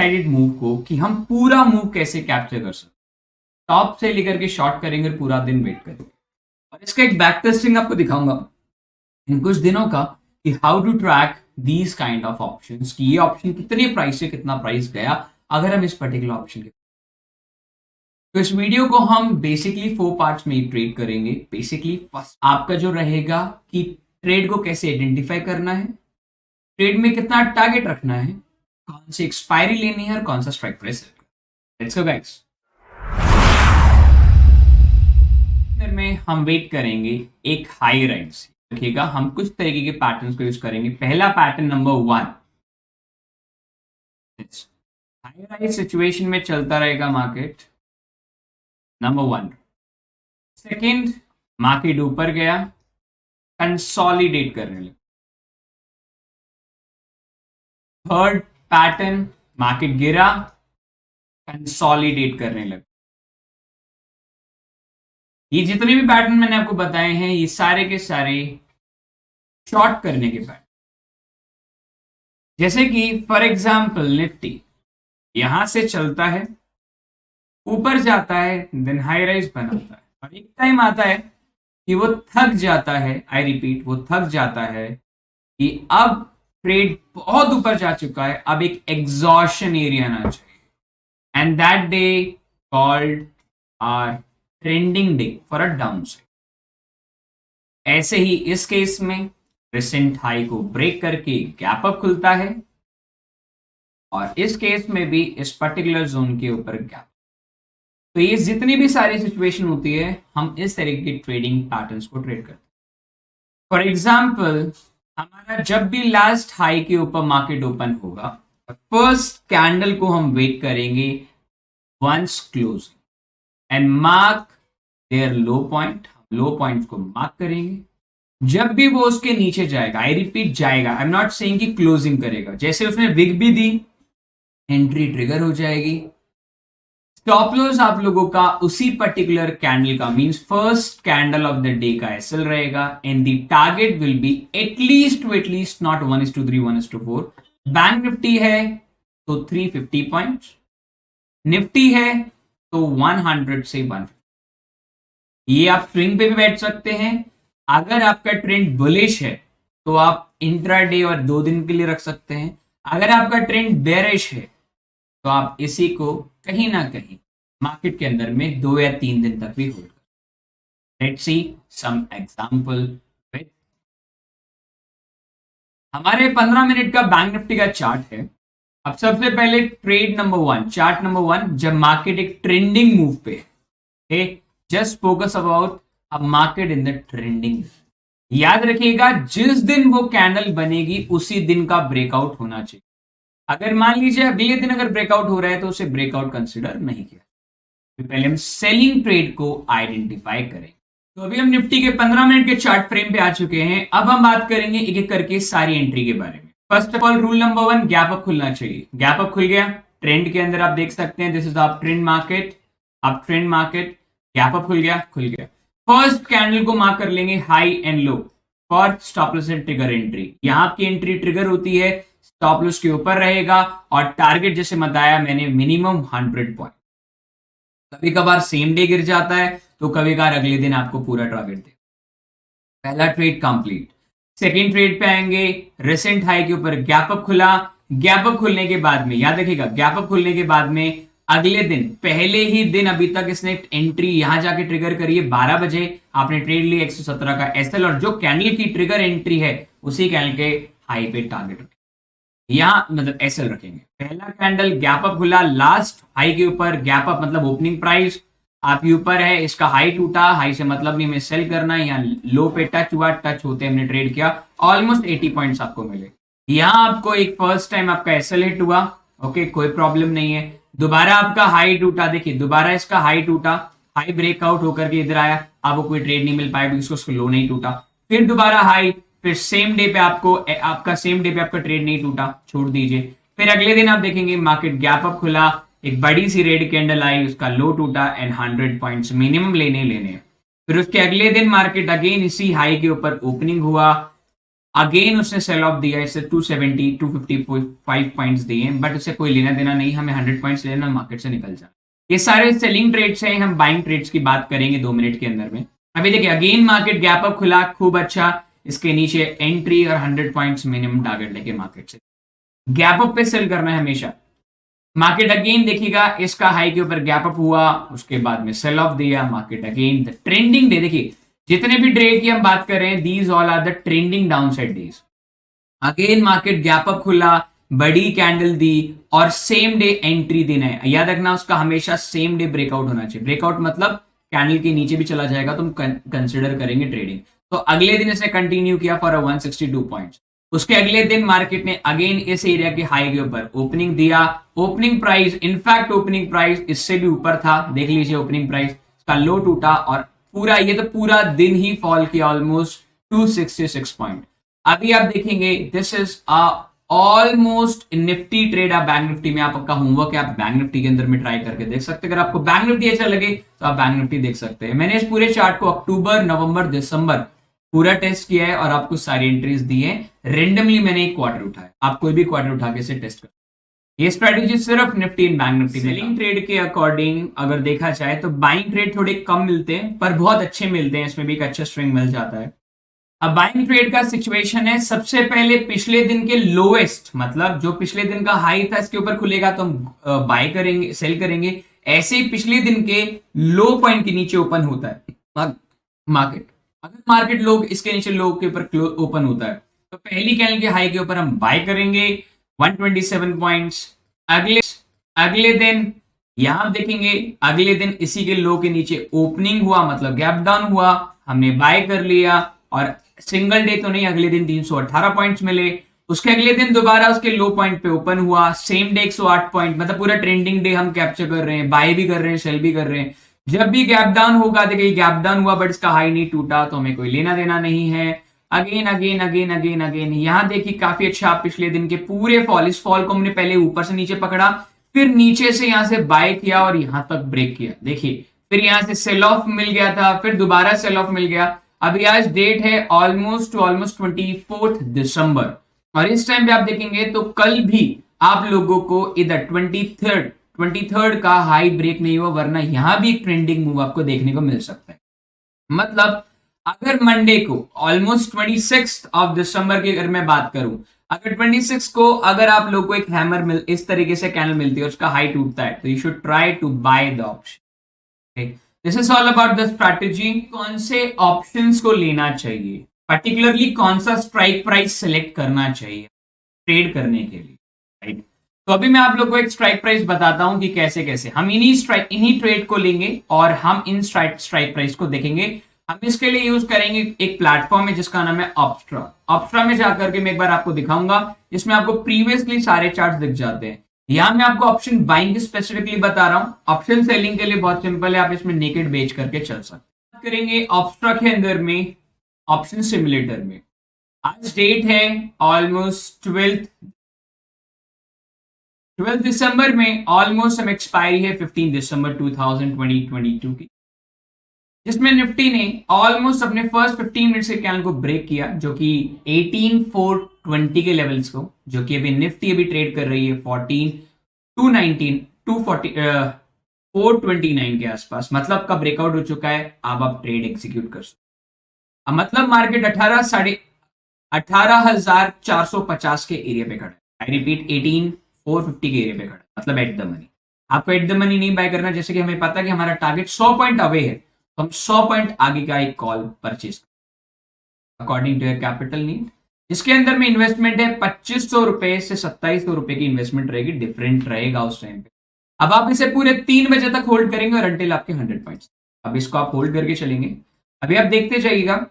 Sided move को कि हम पूरा मूव कैसे कैप्चर कर सकते, टॉप से लेकर के शॉर्ट करेंगे और पूरा दिन वेट करेंगे। और इसका एक बैक टेस्टिंग आपको दिखाऊंगा इन कुछ दिनों का कि how to track these kind of options कि ये ऑप्शन कितने प्राइस से कितना प्राइस गया अगर हम इस पर्टिकुलर ऑप्शन के। तो इस वीडियो को हम बेसिकली 4 पार्ट्स में ट्रेड करेंगे। बेसिकली फर्स्ट आपका जो रहेगा कि ट्रेड को कैसे आइडेंटिफाई करना है, ट्रेड में कितना टारगेट रखना है, कौन सी एक्सपायरी लेनी है और कौन सा strike price. Let's go guys. में हम वेट करेंगे एक हाई राइज। देखिएगा हम कुछ तरीके के पैटर्न्स को यूज करेंगे। पहला pattern number 1, high rise situation में चलता रहेगा मार्केट, नंबर 1। सेकंड, मार्केट ऊपर गया, कंसोलिडेट करने लगा। थर्ड पैटर्न, मार्केट गिरा, कंसोलिडेट करने लगा। ये जितने भी पैटर्न मैंने आपको बताए हैं ये सारे के सारे शॉर्ट करने के पैटर्न। जैसे कि फॉर एग्जांपल निफ्टी यहां से चलता है, ऊपर जाता है, देन हाई राइज बनाता है और एक टाइम आता है कि वो थक जाता है। आई रिपीट, वो थक जाता है कि अब ट्रेड बहुत ऊपर जा चुका है, अब एक एग्जॉशन एरिया आना चाहिए and that day called are trending day for a downside. ऐसे ही इस केस में रिसेंट हाई को ब्रेक करके गैप अप खुलता है और इस केस में भी इस पर्टिकुलर जोन के ऊपर गैप। तो ये जितनी भी सारी सिचुएशन होती है हम इस तरीके की ट्रेडिंग पैटर्न्स को ट्रेड करते हैं। फॉर एग्जाम्पल हमारा जब भी लास्ट हाई के ऊपर मार्केट ओपन होगा, फर्स्ट कैंडल को हम वेट करेंगे once close and mark their low point. Low point को मार्क करेंगे। जब भी वो उसके नीचे जाएगा, आई रिपीट जाएगा, आई एम नॉट सेइंग कि क्लोजिंग करेगा, जैसे उसने विग भी दी, एंट्री ट्रिगर हो जाएगी। स्टॉप लॉस आप लोगों का उसी पर्टिकुलर कैंडल का means first candle of the day का एसएल रहेगा and the target will be at least not 1:3 1:4। Bank Nifty है तो 350 पॉइंट्स, निफ्टी है तो 100 से 150। ये आप स्विंग पे भी बैठ सकते हैं। अगर आपका ट्रेंड बुलिश है तो आप इंट्राडे और 2 दिन के लिए रख सकते हैं। अगर आपका ट्रेंड बेरिश है तो आप इसी को कहीं ना कहीं मार्केट के अंदर में 2 या 3 दिन तक भी होल्ड कर। Let's see some example with हमारे 15 मिनट का बैंक निफ्टी का चार्ट है। अब सबसे पहले ट्रेड नंबर 1, चार्ट नंबर 1, जब मार्केट एक ट्रेंडिंग मूव पे है, just focus about a market in the trending. याद रखिएगा जिस दिन वो कैंडल बनेगी उसी दिन का ब्रेकआउट होना चाहिए। अगर मान लीजिए अगले दिन अगर ब्रेकआउट हो रहा है तो उसे ब्रेकआउट कंसिडर नहीं किया। तो पहले हम सेलिंग ट्रेड को आइडेंटिफाई करें। तो अभी हम निफ्टी के 15 मिनट के चार्ट फ्रेम पे आ चुके हैं। अब हम बात करेंगे एक एक करके सारी एंट्री के बारे में। First of all rule number 1, gap up खुलना चाहिए। गैप अप खुल गया, ट्रेंड के अंदर आप देख सकते हैं this is up trend market, up trend market, gap up खुल गया, खुल गया। फर्स्ट कैंडल को मार्क कर लेंगे high and low for stop loss and trigger entry. यहां आपकी एंट्री ट्रिगर होती है, स्टॉप लॉस के ऊपर रहेगा और टारगेट जैसे बताया मैंने मिनिमम 100 पॉइंट। कभी कभार सेम डे गिर जाता है तो कभी कभार अगले दिन आपको पूरा टारगेट दे। पहला ट्रेड कंप्लीट। सेकेंड ट्रेड पे आएंगे, रिसेंट हाई के ऊपर गैप अप खुला। गैप अप खुलने के बाद में याद रखिएगा, गैप अप खुलने के बाद में अगले दिन पहले ही दिन अभी तक इसने एंट्री यहां जाके ट्रिगर करी है 12 बजे। आपने ट्रेड लिया 117 का एसएल और जो कैंडल की ट्रिगर एंट्री है उसी कैंडल के हाई पे टारगेट यहां मतलब एसएल रखेंगे। पहला कैंडल गैप अप खुला, लास्ट हाई के ऊपर गैप अप मतलब ओपनिंग प्राइस आपके ऊपर है, इसका हाई टूटा, हाई से मतलब नहीं हमें सेल करना है। यहाँ लो पे टच हुआ, टच होते हमने ट्रेड किया, ऑलमोस्ट 80 पॉइंट्स आपको मिले। यहाँ आपको एक फर्स्ट टाइम आपका एसएल हिट हुआ, ओके कोई प्रॉब्लम नहीं है। दोबारा आपका हाई टूटा, देखिए दोबारा इसका हाई टूटा, हाई ब्रेकआउट होकर के इधर आया, आपको कोई ट्रेड नहीं मिल पाया बिकॉज उसको लो नहीं टूटा। फिर दोबारा हाई, फिर सेम डे पे आपका सेम डे पे आपका ट्रेड नहीं टूटा, छोड़ दीजिए। फिर अगले दिन आप देखेंगे मार्केट गैप अप खुला, एक बड़ी सी रेड कैंडल आई, उसका लो टूटा एंड 100 पॉइंट्स मिनिमम लेने। फिर उसके अगले दिन मार्केट अगेन इसी हाई के ऊपर ओपनिंग हुआ, अगेन उसने सेल ऑफ दिया, इससे 270 255 पॉइंट्स दिए, बट उसे कोई लेना देना नहीं, हमें 100 पॉइंट्स लेना, मार्केट से निकल जाना। ये सारे सेलिंग ट्रेड्स हैं, हम बाइंग ट्रेड्स की बात करेंगे 2 मिनट के अंदर में। अभी देखिए अगेन मार्केट गैप अप खुला, खूब अच्छा, इसके नीचे एंट्री और 100 पॉइंट्स मिनिमम टारगेट लेके मार्केट से गैप अप पे सेल करना है हमेशा। मार्केट अगेन देखिएगा इसका हाई के ऊपर गैप अप हुआ, उसके बाद में सेल ऑफ दिया, market again the trending day, देखिए जितने भी डे की हम बात कर रहे हैं these all are the trending downside days. Again market gap up खुला, बड़ी कैंडल दी और सेम डे एंट्री देना है, याद रखना उसका हमेशा सेम डे ब्रेकआउट होना चाहिए। ब्रेकआउट मतलब कैंडल के नीचे भी चला जाएगा तो हम कंसिडर करेंगे ट्रेडिंग। तो अगले दिन इसने कंटिन्यू किया फॉर 162 पॉइंट्स। उसके अगले दिन मार्केट ने अगेन इस एरिया के हाई के ऊपर ओपनिंग दिया, opening price, in fact opening price इससे भी ऊपर था, देख लीजिए ओपनिंग प्राइस का लो टूटा और पूरा ये तो पूरा दिन ही फॉल किया ऑलमोस्ट 266 पॉइंट। अभी आप देखेंगे this is almost Nifty trade. आप बैंक निफ्टी में आपका होमवर्क है, आप बैंक निफ्टी के अंदर में ट्राई करके देख सकते हैं। अगर आपको बैंक निफ्टी अच्छा लगे तो आप बैंक निफ्टी देख सकते हैं। मैंने इस पूरे चार्ट को अक्टूबर नवंबर दिसंबर पूरा टेस्ट किया है और आपको सारी एंट्रीज दी है। रेंडमली मैंने एक क्वार्टर उठाया, आप कोई भी क्वार्टर उठा के इसे टेस्ट कर। ये स्ट्रेटेजी सिर्फ निफ्टी एंड बैंक निफ्टी में। सेलिंग ट्रेड के अकॉर्डिंग अगर देखा जाए तो बाइंग ट्रेड थोड़े कम मिलते हैं पर बहुत अच्छे मिलते हैं, इसमें भी एक अच्छा स्विंग मिल जाता है। अब बाइंग ट्रेड का सिचुएशन है, सबसे पहले पिछले दिन के लोएस्ट, मतलब जो पिछले दिन का हाई था इसके ऊपर खुलेगा तो हम बाय करेंगे, सेल करेंगे। ऐसे ही पिछले दिन के लो पॉइंट के नीचे ओपन होता है मार्केट, अगर मार्केट लो इसके नीचे लो के ऊपर ओपन होता है तो पहली कैंडल के हाई के ऊपर हम बाय करेंगे 127 पॉइंट्स। अगले दिन यहां देखेंगे, अगले दिन इसी के लो के नीचे ओपनिंग हुआ, मतलब गैप डाउन हुआ, हमने बाय कर लिया और सिंगल डे तो नहीं, अगले दिन 318 पॉइंट्स मिले। उसके अगले दिन दोबारा उसके लो पॉइंट पे ओपन हुआ, सेम डे 108 पॉइंट, मतलब पूरा ट्रेंडिंग डे हम कैप्चर कर रहे हैं, बाय भी कर रहे हैं, सेल भी कर रहे हैं। जब भी गैप डाउन होगा, देखिए गैप डाउन हुआ बट इसका हाई नहीं टूटा तो हमें कोई लेना देना नहीं है। Again again again again again यहां देखिए काफी अच्छा पिछले दिन के पूरे फॉल, इस फॉल को हमने पहले ऊपर से नीचे पकड़ा, फिर नीचे से यहां से बाय किया और यहां तक ब्रेक किया, देखिए फिर यहां से सेल ऑफ मिल गया था, फिर दोबारा सेल ऑफ मिल गया। अभी आज डेट है ऑलमोस्ट 24 दिसंबर और इस टाइम पे आप देखेंगे तो कल भी आप लोगों को इधर 23rd का हाई ब्रेक नहीं हुआ, वरना यहां भी एक ट्रेंडिंग मूव आपको देखने को मिल सकता है। मतलब अगर मंडे को ऑलमोस्ट 26 ऑफ दिसंबर की अगर मैं बात करूं, अगर 26 को अगर आप लोग को एक हैमर इस तरीके से कैंडल मिलती है, उसका हाई टूटता है, तो you should try to buy the option. This is all about the strategy. कौन से ऑप्शंस को लेना चाहिए, पर्टिकुलरली कौन सा स्ट्राइक प्राइस सेलेक्ट करना चाहिए ट्रेड करने के लिए, राइट। तो अभी मैं आप लोग को एक स्ट्राइक प्राइस बताता हूं कि कैसे कैसे हम इन्हीं ट्रेड को लेंगे और हम इन स्ट्राइक प्राइस को देखेंगे। हम इसके लिए यूज करेंगे एक प्लेटफॉर्म है जिसका नाम है ऑप्स्ट्रा। ऑप्स्ट्रा में जाकर के मैं एक बार आपको दिखाऊंगा, जिसमें आपको प्रीवियसली सारे चार्ट दिख जाते हैं। यहां मैं आपको ऑप्शन बाइंग स्पेसिफिकली बता रहा हूं, ऑप्शन सेलिंग के लिए बहुत सिंपल है, आप इसमें नेकेड बेच करके चल सकते हैं। बात करेंगे ऑप्स्ट्रा के अंदर में ऑप्शन सिमुलेटर में। आज डेट है ऑलमोस्ट 12 दिसंबर में, ऑलमोस्ट हम एक्सपायरी है 15 दिसंबर 2022 की, जिसमें निफ्टी ने ऑलमोस्ट अपने फर्स्ट 15 मिनट से कैंडल को ब्रेक किया, जो कि 18420 के लेवल्स को, जो कि अभी निफ्टी अभी ट्रेड कर रही है 14219 429 के आसपास, मतलब का ब्रेकआउट हो चुका है। अब आप ट्रेड एग्जीक्यूट कर सकते, अब मतलब मार्केट 18,450 के एरिया पे खड़ा है। आई रिपीट 18,450 के एरिया पे खड़ा है, मतलब एट द मनी। आपको एट द मनी नहीं बाय करना, जैसे कि हमें पता है कि हमारा टारगेट 100 पॉइंट अवे है, तो हम 100 पॉइंट आगे का एक call purchase according to your capital need. इसके अंदर में इन्वेस्टमेंट है 2500 रुपए से 2700 रुपए की इन्वेस्टमेंट रहेगी, डिफरेंट रहेगा उस टाइम पे। अब आप इसे पूरे 3 बजे तक होल्ड करेंगे और अंटिल आपके 100 पॉइंट्स, अब इसको आप होल्ड करके चलेंगे। अभी आप देखते जाइएगा,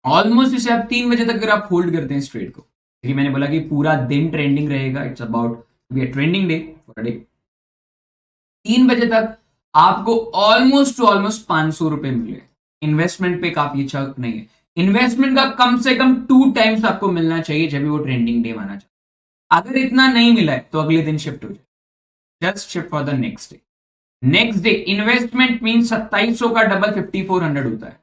ऑलमोस्ट इसे आप 3 बजे तक अगर आप होल्ड करते हैं इस ट्रेड को, क्योंकि मैंने बोला कि पूरा दिन ट्रेंडिंग रहेगा, it's about be a trending day for a day. 3 बजे तक आपको ऑलमोस्ट 500 रुपए मिले, इन्वेस्टमेंट पे काफी अच्छा नहीं है। इन्वेस्टमेंट का कम से कम 2 टाइम्स आपको मिलना चाहिए जब भी वो ट्रेंडिंग डे माना जाए। अगर इतना नहीं मिला है तो अगले दिन शिफ्ट हो जाए, just shift for the next day. Next day investment mean 2700 का डबल 5400 होता है।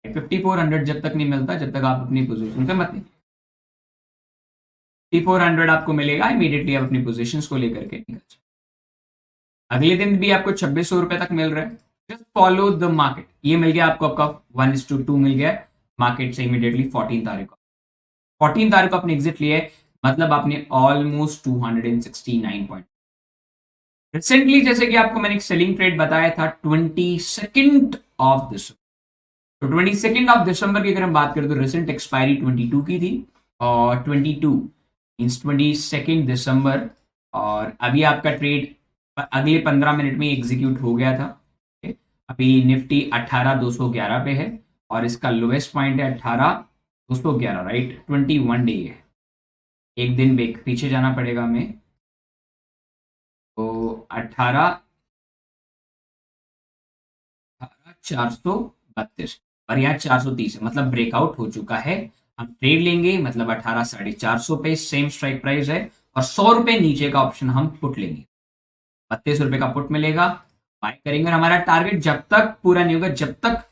5400 जब तक नहीं मिलता, जब तक आप अपनी पोजीशन पे मत नहीं। 5400 आपको मिलेगा। इमीडिएटली आप अपनी पोजीशंस को लेकर के निकल जाए। अगले दिन भी आपको 2600 रुपए तक मिल रहा है। Just follow the market. ये मिल गया आपको, आपका 1:2 मिल गया मार्केट से इमीडिएटली 14 तारीख को। 14 तारीख को आपने एग्जिट लिया है, मतलब आपने ऑलमोस्ट 269 पॉइंट। रिसेंटली जैसे कि आपको मैंने एक सेलिंग ट्रेड बताया था 22 ऑफ दिसंबर, तो 22 ऑफ दिसंबर की अगर हम बात करें तो रिसेंट एक्सपायरी 22 की थी, और 22 मींस 22 दिसंबर, और अभी आपका ट्रेड अगले 15 मिनट में एग्जीक्यूट हो गया था। अभी निफ्टी 18,211 पे है और इसका लोएस्ट पॉइंट है 18,211, राइट। 21 डे है, एक दिन पीछे जाना पड़ेगा हमें, तो 18,432 और यहाँ 430 है, मतलब ब्रेकआउट हो चुका है। हम ट्रेड लेंगे, मतलब 18,450 पे सेम स्ट्राइक प्राइस है, और 100 रुपए नीचे का ऑप्शन हम पुट लेंगे। 32 रुपए का पुट मिलेगा, बाय करेंगे। हमारा टारगेट जब तक पूरा नहीं होगा, जब तक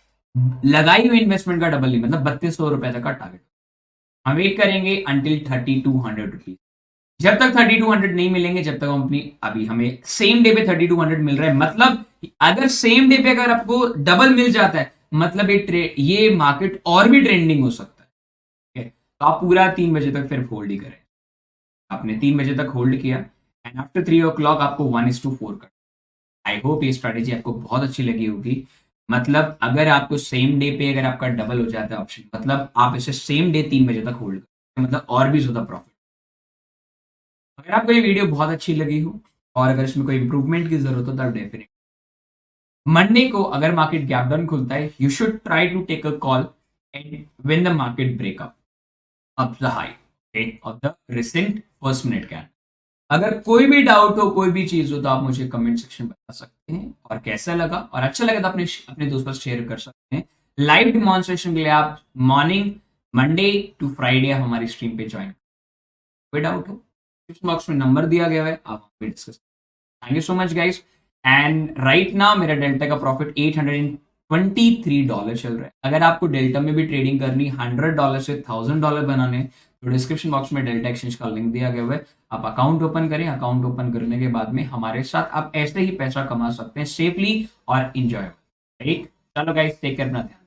लगाई हुई इन्वेस्टमेंट का डबल नहीं, मतलब 3200 रुपए तक का टारगेट हम वेट करेंगे अंटिल 3200 रुपीज। जब तक 3200 नहीं मिलेंगे, जब तक हम अपनी, अभी हमें सेम डे पे 3200 मिल रहा है, मतलब अगर सेम डे पे अगर आपको डबल मिल जाता है, मतलब ये मार्केट और भी ट्रेंडिंग हो सकता है। ठीक है, तो आप पूरा 3 बजे तक फिर होल्ड ही करें। आपने 3 बजे तक होल्ड किया एंड आफ्टर 3 o'clock आपको 1:4 कर। आई होप ये स्ट्रेटेजी आपको बहुत अच्छी लगी होगी। मतलब अगर आपको सेम डे पे अगर आपका डबल हो जाता है ऑप्शन, मतलब आप इसे सेम डे 3 बजे तक होल्ड करें, मतलब और भी ज्यादा प्रॉफिट। अगर आपको ये वीडियो बहुत अच्छी लगी हो और अगर इसमें कोई इंप्रूवमेंट की जरूरत हो, तब डेफिनेटली मंडे को अगर मार्केट गैप डाउन खुलता है, you should try to take a call and when the market breakup up the high of the recent first minute candle. अगर कोई भी डाउट हो, कोई भी चीज हो, तो आप मुझे कमेंट सेक्शन में बता सकते हैं। और कैसा लगा और अच्छा लगा तो अपने दोस्तों से शेयर कर सकते हैं। लाइव डिमॉन्स्ट्रेशन के लिए आप मॉर्निंग मंडे टू फ्राइडे हमारी स्ट्रीम पे ज्वाइन। कोई डाउट हो, डिस्क्रिप्शन बॉक्स में नंबर दिया गया है, आप discuss. Thank you so much guys. And right now मेरा डेल्टा का प्रॉफिट $823 चल रहा है। अगर आपको डेल्टा में भी ट्रेडिंग करनी, $100 से $1000 बनाने, तो डिस्क्रिप्शन बॉक्स में डेल्टा एक्सचेंज का लिंक दिया गया है। आप अकाउंट ओपन करें, अकाउंट ओपन करने के बाद में हमारे साथ आप ऐसे ही पैसा कमा सकते हैं सेफली और इंजॉय। राइट, चलो गाइस, टेक केयर, अपना ध्यान।